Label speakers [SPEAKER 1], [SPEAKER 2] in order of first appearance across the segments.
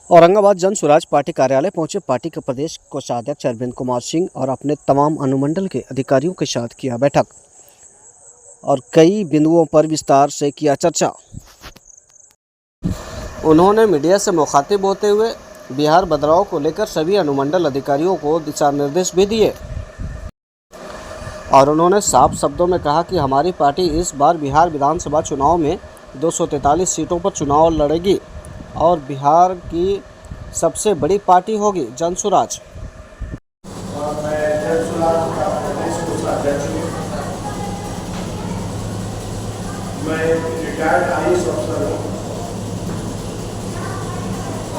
[SPEAKER 1] औरंगाबाद जन स्वराज पार्टी कार्यालय पहुंचे पार्टी के प्रदेश कोषाध्यक्ष अरविंद कुमार सिंह और अपने तमाम अनुमंडल के अधिकारियों के साथ किया बैठक और कई बिंदुओं पर विस्तार से किया चर्चा। उन्होंने मीडिया से मुखातिब होते हुए बिहार बदलाव को लेकर सभी अनुमंडल अधिकारियों को दिशा निर्देश भी दिए और उन्होंने साफ शब्दों में कहा कि हमारी पार्टी इस बार बिहार विधानसभा चुनाव में 243 सीटों पर चुनाव लड़ेगी और बिहार की सबसे बड़ी पार्टी होगी जन स्वराज।
[SPEAKER 2] और मैं जन स्वराज का प्रदेश कोषाध्यक्ष हूँ। मैं रिटायर्ड IAS अफसर हूँ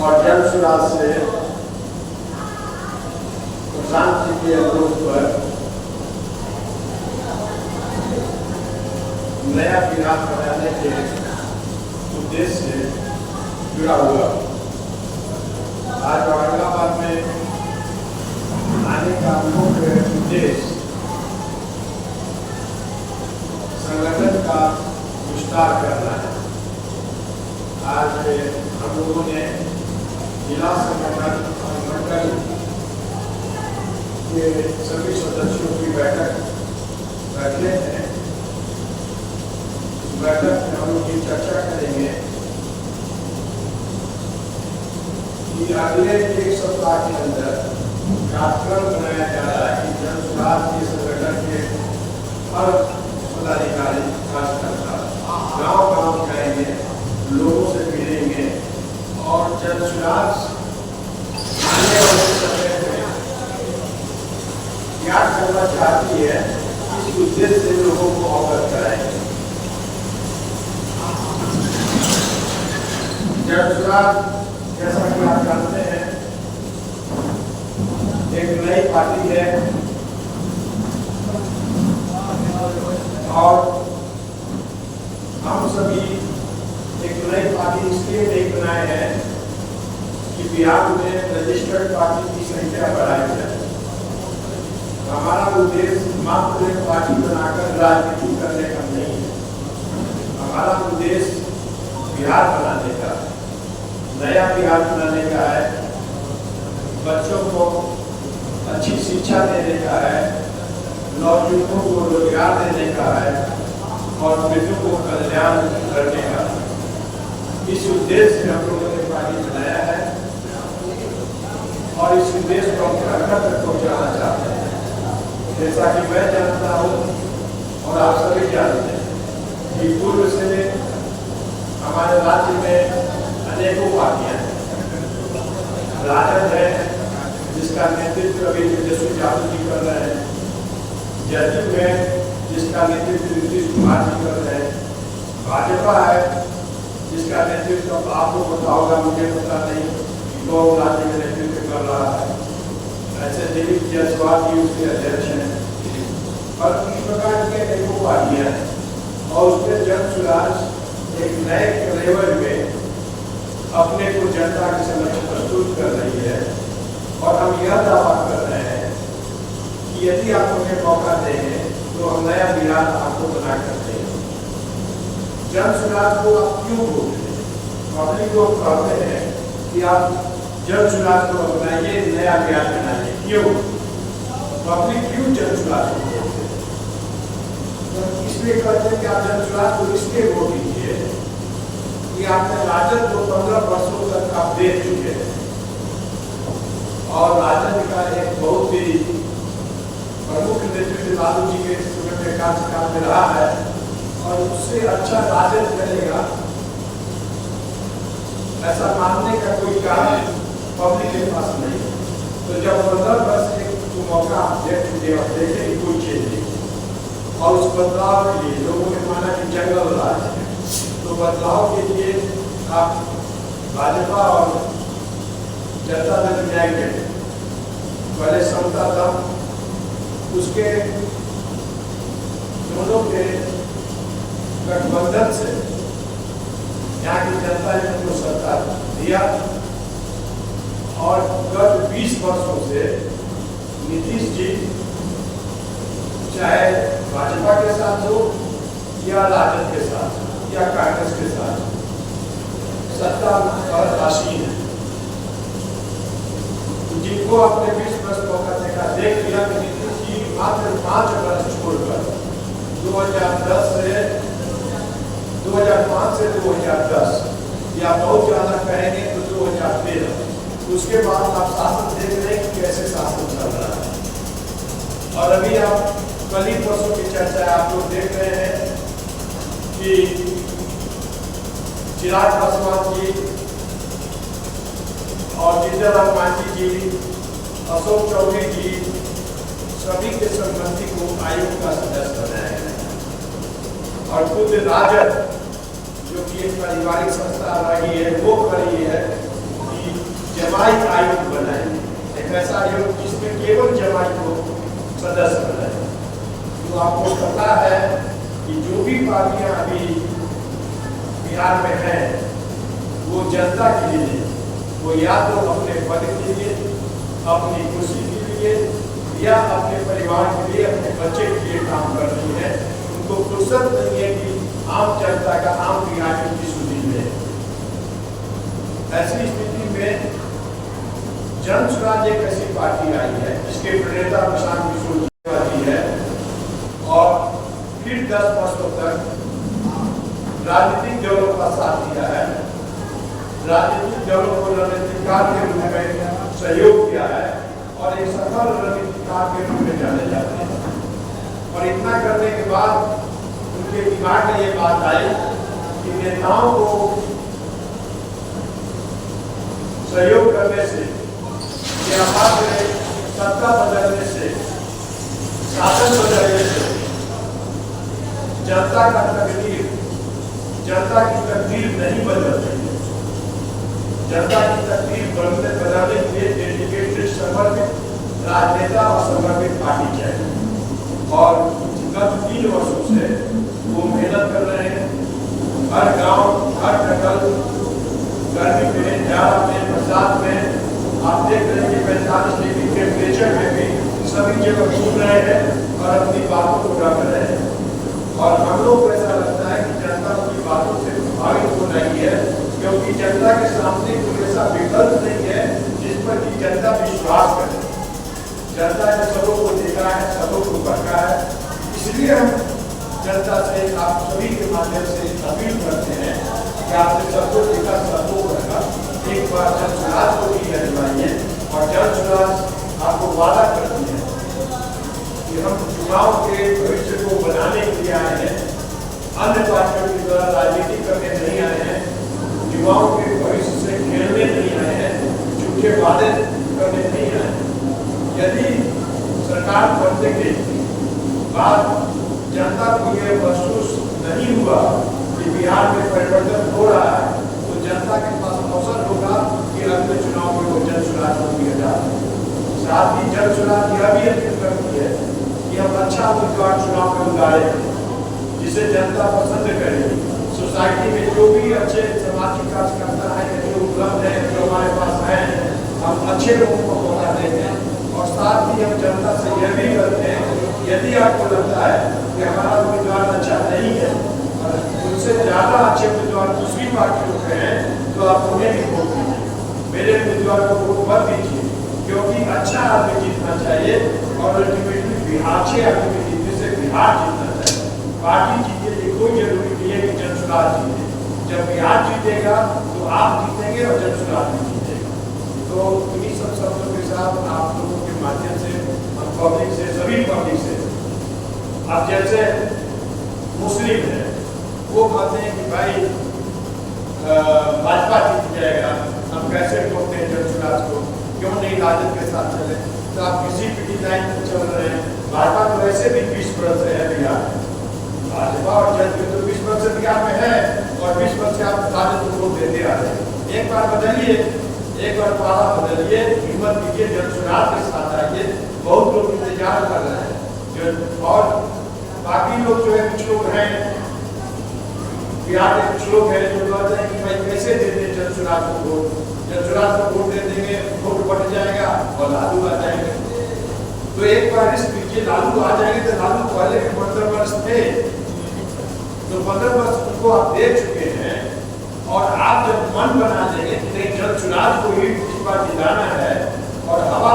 [SPEAKER 2] और जन स्वराज से प्रशांत जी के अनुरोध पर नया बिहार बनाने के उद्देश्य से जुड़ा हुआ। आज औरंगाबाद में आने का मुख्य उद्देश्य संगठन का विस्तार करना है। आज हम लोगों ने जिला संगठन और मंडल के सभी सदस्यों की बैठक रखे हैं। इस बैठक में हम लोग ये चर्चा करेंगे कि अगले एक सप्ताह के अंदर कार्यक्रम बनाया जा रहा है कि जन स्वराज के संगठन के हर पदाधिकारी कार्यकर्ता गांव जाएंगे, लोगों से मिलेंगे और जन स्वराज आने वाले समय में क्या करना चाहती है इस उद्देश्य से लोगों को अवगत कराएंगे। जन स्वराज जैसा कि आप जानते हैं एक नई पार्टी है और हम सभी एक नई पार्टी इसलिए नहीं बनाए हैं कि बिहार में रजिस्टर्ड पार्टी की संख्या बढ़ाई जाए। हमारा उद्देश्य मात्र एक पार्टी बनाकर राजनीति करने का नहीं है। हमारा उद्देश्य बिहार बनाने का, नया बिहार बनाने का है, बच्चों को अच्छी शिक्षा देने का है, नौजवानों को रोजगार देने का है और वृद्धों को कल्याण करने का। इस उद्देश्य से हम लोगों ने पार्टी बनाया है और इस उद्देश्य को हम घर तक पहुँचाना चाहते हैं। जैसा कि मैं जानता हूँ और आप सभी जानते हैं कि पूर्व से हमारे राज्य में अनेकों पार्टियां हैं। राजद है जिसका नेतृत्व अभी तेजस्वी यादव जी कर रहे हैं, जदयू है जिसका नेतृत्व नीतीश कुमार जी कर रहे हैं, भाजपा है जिसका नेतृत्व आपको पता होगा, मुझे पता नहीं कि कौन राज्य में नेतृत्व कर रहा है। ऐसे दिलीप जायसवाल जी उसके अध्यक्ष हैं और इस प्रकार की अनेकों पार्टियां हैं और उसमें जन स्वराज एक नए लेवल में अपने को जनता के समक्ष प्रस्तुत कर रही है और हम यह दावा कर रहे हैं कि यदि आप हमें मौका देंगे तो हम नया बिहार आपको बना कर देंगे। जन स्वराज को आप क्यों बोलते हैं? पब्लिक लोग कहते हैं कि आप जन स्वराज को बनाइए, नया बिहार बनाइए। क्यों पब्लिक क्यों जन स्वराज को बोलते हैं? तो इसलिए कहते हैं कि आप जन स्वराज को इसलिए वोट दीजिए कि आपने राजद को 15 वर्षों तक आप देख चुके हैं और राजद का एक बहुत ही प्रमुख नेतृत्व लालू जी के समय में कार्यकाल में रहा है और उससे अच्छा राजद चलेगा ऐसा मानने का कोई कारण पब्लिक के पास नहीं है। तो जब 15 वर्ष एक मौका देख चुके और देखे कि कोई चीज नहीं और उस बदलाव के लिए लोगों ने माना कि जंगल राज है, तो बदलाव के लिए आप भाजपा और जनता दल जाएंगे। पहले समता था, उसके दोनों के गठबंधन से यहाँ की जनता ने उनको सत्ता दिया और गत 20 वर्षों से नीतीश जी चाहे भाजपा के साथ हो या राजद के साथ या कांग्रेस के साथ सत्ता पर आसीन है वो अपने 20 वर्ष मौका देख लिया कि नीतीश जी मात्र 5 वर्ष छोड़कर 2005 से 2010 या बहुत ज़्यादा कहेंगे तो 2013, उसके बाद आप शासन देख रहे हैं कि कैसे शासन चल रहा है। और अभी आप कल ही परसों की चर्चा आप लोग देख रहे हैं कि चिराग पासवान जी और जिंदर राम मांझी जी, अशोक चौधरी जी, सभी के संबंधी को आयोग का सदस्य बनाया गया और खुद राजद जो कि एक पारिवारिक संस्था रही है वो करी है कि जमाई आयोग बनाए, एक ऐसा आयोग जिसमें केवल जमाई को सदस्य बनाए। तो आपको पता है कि जो भी पार्टियां अभी बिहार में हैं वो जनता के लिए, वो या तो अपने पद के लिए, अपनी खुशी के लिए या अपने परिवार के लिए, अपने बच्चे के लिए काम कर रही है। उनको फुर्सत नहीं है कि आम जनता का, आम बिहारी की सुधी ले। ऐसी स्थिति में जन स्वराज एक ऐसी पार्टी आई है जिसके प्रणेता प्रशांत किशोर जी है और फिर 10 वर्षों तक राजनीतिक दलों का साथ दिया है, राजनीतिक दलों को रणनीतिकार के रूप में सहयोग किया है और एक सफल रणनीतिकार के रूप में जाने जाते हैं। और इतना करने के बाद उनके दिमाग में ये बात आई कि नेताओं को सहयोग करने से या सत्ता बदलने से, शासन बदलने से जनता का तकदीर, जनता की तकदीर नहीं बदलती है। जनता की तकदीर बदलने के लिए डेडिकेटेड, समर्पित राजनेता और समर्पित पार्टी चाहिए। और गत 3 वर्षों से वो मेहनत कर रहे हैं। हर गांव, हर जगह, गर्मी में, जाड़ा में, बरसात में आप देख रहे हैं कि 45 डिग्री टेम्परेचर में भी सभी जगह घूम रहे हैं और अपनी बातों को रख रहे हैं। और हम लोग को ऐसा लगता है कि जनता की बातों से प्रभावित हो रही है, क्योंकि जनता के सामने कोई ऐसा विकल्प नहीं है जिस पर कि जनता विश्वास करे। जनता ने सबों को देखा है, सबों को परखा है। इसलिए हम जनता से, आप सभी के माध्यम से अपील करते हैं कि आपने सबको देखा, सबको रखा, एक बार जन स्वराज को भी अजमाइए। और जन स्वराज आपको वादा करती है कि हम चुनाव के भविष्य को बनाने के लिए आए हैं, अन्य पार्टियों के द्वारा राजनीति करने नहीं आए हैं, युवाओं के भविष्य से खेलने नहीं आए हैं, झूठे वादे करने नहीं आए हैं। यदि सरकार बनने के बाद जनता को यह महसूस नहीं हुआ कि बिहार में परिवर्तन हो रहा है, तो जनता के पास अवसर होगा कि अगले चुनाव में वो जन स्वराज को दिया जाए। साथ ही जन स्वराज यह भी अपील करती है कि हम अच्छा उम्मीदवार चुनाव में उतारें जिसे जनता पसंद करेगी। सोसाइटी में जो भी अच्छे सामाजिक कार्यकर्ता है, जो उपलब्ध है, जो हमारे पास है, हम अच्छे लोगों को मौका देते हैं। और साथ ही हम जनता से यह भी करते हैं यदि आपको लगता है कि हमारा उम्मीदवार अच्छा नहीं है और उनसे ज़्यादा अच्छे उम्मीदवार दूसरी पार्टियों के हैं, तो आप उन्हें भी वोट दीजिए। मेरे उम्मीदवार को वोट मत दीजिए, क्योंकि अच्छा आदमी जीतना चाहिए और अल्टीमेटली बिहार, अच्छे आदमी जीतने से बिहार जीतना चाहिए। पार्टी जीते ये कोई जरूरी नहीं है कि जन स्वराज जीते। जब बिहार जीतेगा तो आप जीतेंगे और जन स्वराज भी जीतेगा। तो इन्हीं सब शब्दों के साथ आप लोगों के माध्यम से, हम पब्लिक से, सभी पब्लिक से, अब जैसे मुस्लिम है वो कहते हैं कि भाई भाजपा जीत जाएगा, हम कैसे ठोकते हैं जन स्वराज को, क्यों नहीं राजद के साथ चले। तो आप किसी भी डिजाइन में चल रहे हैं। भाजपा तो वैसे भी 20 वर्ष से है बिहार में, भाजपा और जनता तो 20 वर्ष से बिहार में है और 20 वर्ष से आप राजद को वोट देते आ रहे हैं। एक बार बदलिए, एक बार पाला बदलिए, हिम्मत दीजिए, जन स्वराज के साथ आइए। बहुत लोग इंतजार कर रहे हैं और बाकी लोग जो है, कुछ लोग हैं बिहार के, कुछ लोग हैं जो कहते हैं कि भाई कैसे देते जन स्वराज को वोट, जन स्वराज को वोट दे देंगे, वोट बढ़ जाएगा और लालू आ जाएंगे। तो एक बार रिस्क लीजिए, लालू आ जाएंगे तो लालू पहले के 15 वर्ष थे, तो 15 वर्ष उनको आप दे चुके हैं। और आप जब मन बना देंगे कि नहीं जन स्वराज को ही इस बार जिताना है और हवा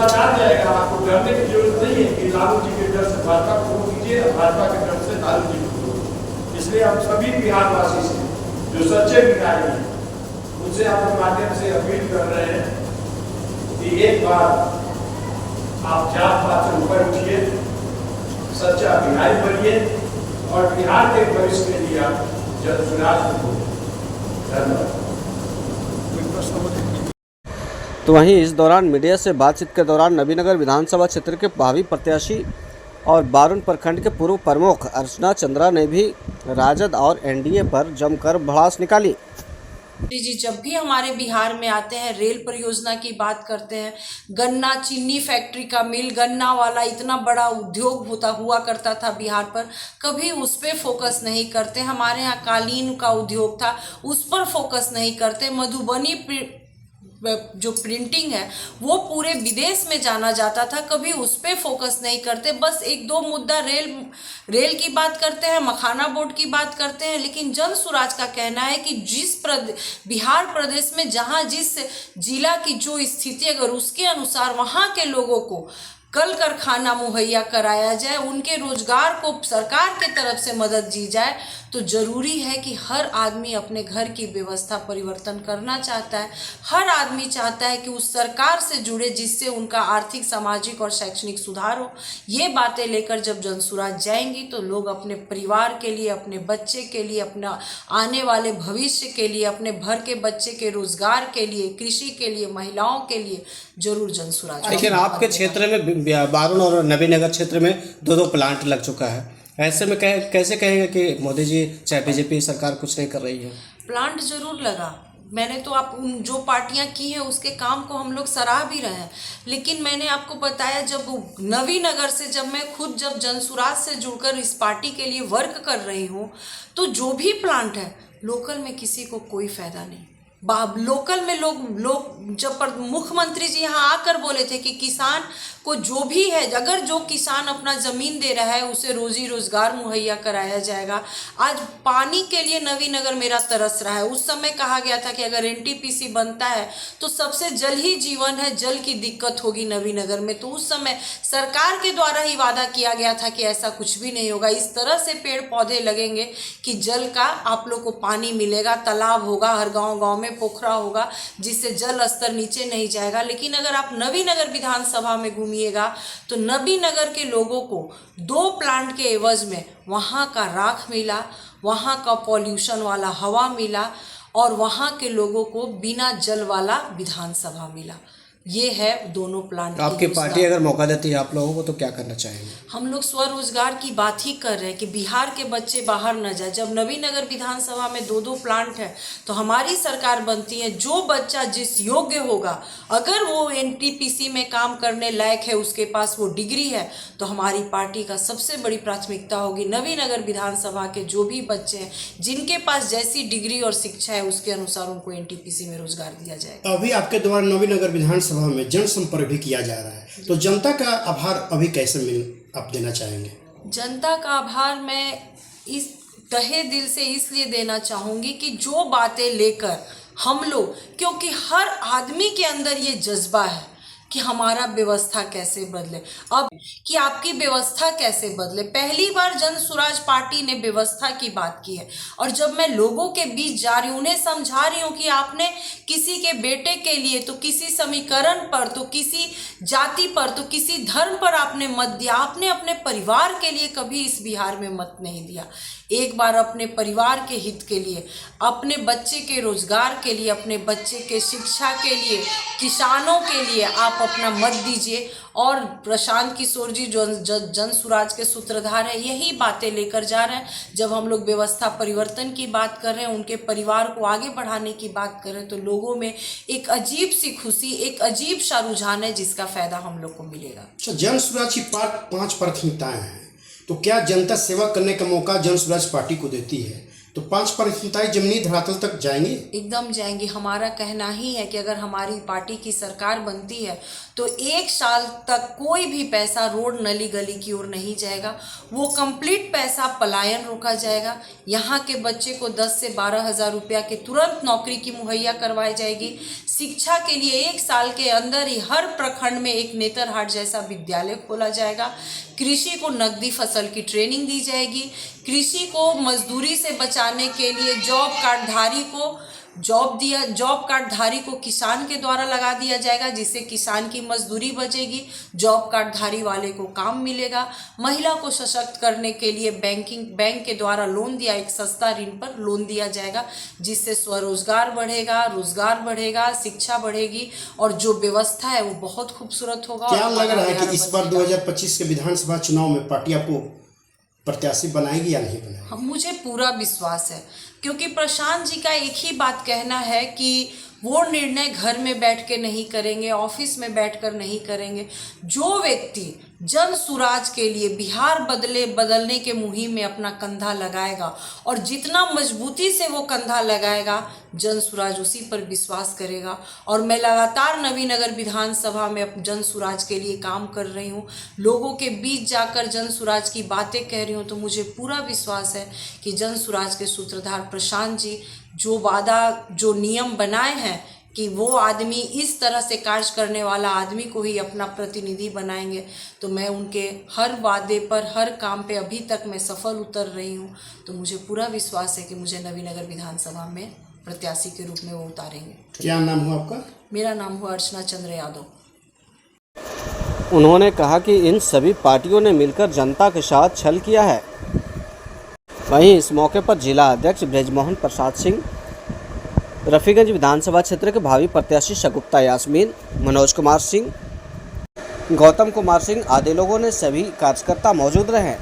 [SPEAKER 2] विश्वास आ जाएगा, आपको डरने की जरूरत नहीं है कि लालू जी के डर से भाजपा को वोट कीजिए, भाजपा के डर से लालू जी को वोट। इसलिए हम सभी बिहारवासी से, जो सच्चे बिहारी हैं, उनसे आपके माध्यम से अपील कर रहे हैं कि एक बार आप जात पात से ऊपर उठिए, सच्चा बिहारी बनिए और बिहार के भविष्य के लिए आप जनसुराज को वोट। धन्यवाद।
[SPEAKER 1] तो वहीं इस दौरान मीडिया से बातचीत के दौरान नबीनगर विधानसभा क्षेत्र के भावी प्रत्याशी और बारुण प्रखंड के पूर्व प्रमुख अर्चना चंद्रा ने भी राजद और एनडीए पर जमकर भड़ास निकाली।
[SPEAKER 3] जी, जब भी हमारे बिहार में आते हैं, रेल परियोजना की बात करते हैं, गन्ना चीनी फैक्ट्री का मिल, गन्ना वाला इतना बड़ा उद्योग हुआ करता था बिहार पर, कभी उस पर फोकस नहीं करते। हमारे यहाँ कालीन का उद्योग था, उस पर फोकस नहीं करते। मधुबनी जो प्रिंटिंग है वो पूरे विदेश में जाना जाता था, कभी उस पर फोकस नहीं करते। बस एक दो मुद्दा रेल की बात करते हैं, मखाना बोर्ड की बात करते हैं। लेकिन जनसुराज का कहना है कि बिहार प्रदेश में जहां जिस जिला की जो स्थिति, अगर उसके अनुसार वहां के लोगों को कल कारखाना मुहैया कराया जाए, उनके रोजगार को सरकार के तरफ से मदद दी जाए, तो ज़रूरी है कि हर आदमी अपने घर की व्यवस्था परिवर्तन करना चाहता है। हर आदमी चाहता है कि उस सरकार से जुड़े जिससे उनका आर्थिक, सामाजिक और शैक्षणिक सुधार हो। ये बातें लेकर जब जनसुराज जाएंगी तो लोग अपने परिवार के लिए, अपने बच्चे के लिए, अपना आने वाले भविष्य के लिए, अपने भर के बच्चे के रोजगार के लिए, कृषि के लिए, महिलाओं के लिए जरूर जनसुराज।
[SPEAKER 4] लेकिन आपके क्षेत्र में बारुण और नबीनगर क्षेत्र में दो प्लांट लग चुका है, ऐसे में कैसे कहेंगे कि मोदी जी चाहे बीजेपी सरकार कुछ नहीं कर रही है?
[SPEAKER 3] प्लांट जरूर लगा, मैंने तो आप उन जो पार्टियां की हैं उसके काम को हम लोग सराह भी रहे हैं। लेकिन मैंने आपको बताया, जब नबीनगर से जब मैं खुद जब जनसुराज से जुड़कर इस पार्टी के लिए वर्क कर रही हूँ, तो जो भी प्लांट है लोकल में किसी को कोई फायदा नहीं। लोकल में लोग जब मुख्यमंत्री जी यहाँ आकर बोले थे कि किसान को जो भी है, अगर जो किसान अपना ज़मीन दे रहा है उसे रोजी रोजगार मुहैया कराया जाएगा। आज पानी के लिए नबीनगर मेरा तरस रहा है। उस समय कहा गया था कि अगर एनटीपीसी बनता है तो सबसे जल ही जीवन है, जल की दिक्कत होगी नबीनगर में। तो उस समय सरकार के द्वारा ही वादा किया गया था कि ऐसा कुछ भी नहीं होगा। इस तरह से पेड़ पौधे लगेंगे कि जल का आप लोग को पानी मिलेगा, तालाब होगा, हर गाँव में पोखरा होगा, जिससे जल स्तर नीचे नहीं जाएगा। लेकिन अगर आप नबीनगर विधानसभा में घूमिएगा तो नबीनगर के लोगों को 2 प्लांट के एवज में वहाँ का राख मिला, वहाँ का पॉल्यूशन वाला हवा मिला और वहाँ के लोगों को बिना जल वाला विधानसभा मिला। ये है दोनों प्लांट।
[SPEAKER 4] आपकी पार्टी अगर मौका देती है आप लोगों को तो क्या करना चाहेंगे?
[SPEAKER 3] हम लोग स्वरोजगार की बात ही कर रहे हैं कि बिहार के बच्चे बाहर न जाए। जब नबीनगर विधानसभा में 2 प्लांट है तो हमारी सरकार बनती है, जो बच्चा जिस योग्य होगा, अगर वो एनटीपीसी में काम करने लायक है, उसके पास वो डिग्री है, तो हमारी पार्टी का सबसे बड़ी प्राथमिकता होगी नबीनगर विधानसभा के जो भी बच्चे हैं जिनके पास जैसी डिग्री और शिक्षा है उसके अनुसार उनको एनटीपीसी में रोजगार दिया जाएगा।
[SPEAKER 5] अभी आपके द्वारा नबीनगर विधानसभा में जनसंपर्क भी किया जा रहा है, तो जनता का आभार अभी कैसे आप देना चाहेंगे?
[SPEAKER 3] जनता का आभार मैं इस तहे दिल से इसलिए देना चाहूँगी कि जो बातें लेकर हम लोग, क्योंकि हर आदमी के अंदर ये जज्बा है कि हमारा व्यवस्था कैसे बदले, अब कि आपकी व्यवस्था कैसे बदले। पहली बार जनसुराज पार्टी ने व्यवस्था की बात की है और जब मैं लोगों के बीच जा रही हूँ, उन्हें समझा रही हूँ कि आपने किसी के बेटे के लिए तो किसी समीकरण पर, तो किसी जाति पर, तो किसी धर्म पर आपने मत दिया, आपने अपने परिवार के लिए कभी इस बिहार में मत नहीं दिया। एक बार अपने परिवार के हित के लिए, अपने बच्चे के रोजगार के लिए, अपने बच्चे के शिक्षा के लिए, किसानों के लिए आप अपना मत दीजिए। और प्रशांत किशोर जी जो जनसुराज के सूत्रधार हैं, यही बातें लेकर जा रहे हैं। जब हम लोग व्यवस्था परिवर्तन की बात कर रहे हैं, उनके परिवार को आगे बढ़ाने की बात कर रहे हैं, तो लोगों में एक अजीब सी खुशी, एक अजीब सा रुझान है जिसका फायदा हम लोग को मिलेगा।
[SPEAKER 5] अच्छा, जनसुराज की 5 प्राथमिकताएं हैं, तो क्या जनता सेवा करने का मौका जनसुराज पार्टी को देती है? तो 5% जमीनी धरातल तक जाएंगे।
[SPEAKER 3] एकदम जाएंगे। हमारा कहना ही है कि अगर हमारी पार्टी की सरकार बनती है तो 1 साल तक कोई भी पैसा रोड नली गली की ओर नहीं जाएगा। वो कंप्लीट पैसा पलायन रोका जाएगा। यहाँ के बच्चे को 10 से 12 हज़ार रुपया के तुरंत नौकरी की मुहैया करवाई जाएगी। शिक्षा के लिए 1 साल के अंदर ही हर प्रखंड में एक नेतरहाट जैसा विद्यालय खोला जाएगा। कृषि को नकदी फसल की ट्रेनिंग दी जाएगी। कृषि को मजदूरी से बचाने के लिए जॉब कार्डधारी को किसान के द्वारा लगा दिया जाएगा, जिससे किसान की मजदूरी बचेगी, जॉब कार्डधारी वाले को काम मिलेगा। महिला को सशक्त करने के लिए बैंक के द्वारा लोन दिया, एक सस्ता ऋण पर लोन दिया जाएगा, जिससे स्वरोजगार बढ़ेगा, रोजगार बढ़ेगा, शिक्षा बढ़ेगी और जो व्यवस्था है वो बहुत खूबसूरत होगा।
[SPEAKER 5] क्या लग रहा है कि इस बार 2025 के विधानसभा चुनाव में पार्टी आपको प्रत्याशी बनाएगी या नहीं बनाएगी?
[SPEAKER 3] मुझे पूरा विश्वास है, क्योंकि प्रशांत जी का एक ही बात कहना है कि वो निर्णय घर में बैठ के नहीं करेंगे, ऑफिस में बैठकर नहीं करेंगे। जो व्यक्ति जन सुराज के लिए बिहार बदलने के मुहिम में अपना कंधा लगाएगा और जितना मजबूती से वो कंधा लगाएगा, जन सुराज उसी पर विश्वास करेगा। और मैं लगातार नवीनगर विधानसभा में जन सुराज के लिए काम कर रही हूँ, लोगों के बीच जाकर जन सुराज की बातें कह रही हूँ। तो मुझे पूरा विश्वास है कि जन सुराज के सूत्रधार प्रशांत जी जो नियम बनाए हैं कि वो आदमी इस तरह से कार्य करने वाला आदमी को ही अपना प्रतिनिधि बनाएंगे, तो मैं उनके हर वादे पर, हर काम पे अभी तक मैं सफल उतर रही हूँ। तो मुझे पूरा विश्वास है कि मुझे नवीनगर विधानसभा में प्रत्याशी के रूप में वो उतारेंगे।
[SPEAKER 5] क्या नाम हुआ आपका?
[SPEAKER 3] मेरा नाम हुआ अर्चना चंद्र यादव।
[SPEAKER 1] उन्होंने कहा कि इन सभी पार्टियों ने मिलकर जनता के साथ छल किया है। वहीं इस मौके पर जिला अध्यक्ष ब्रजमोहन प्रसाद सिंह, रफीगंज विधानसभा क्षेत्र के भावी प्रत्याशी शगुफ्ता यास्मीन, मनोज कुमार सिंह, गौतम कुमार सिंह आदि लोगों ने सभी कार्यकर्ता मौजूद रहे।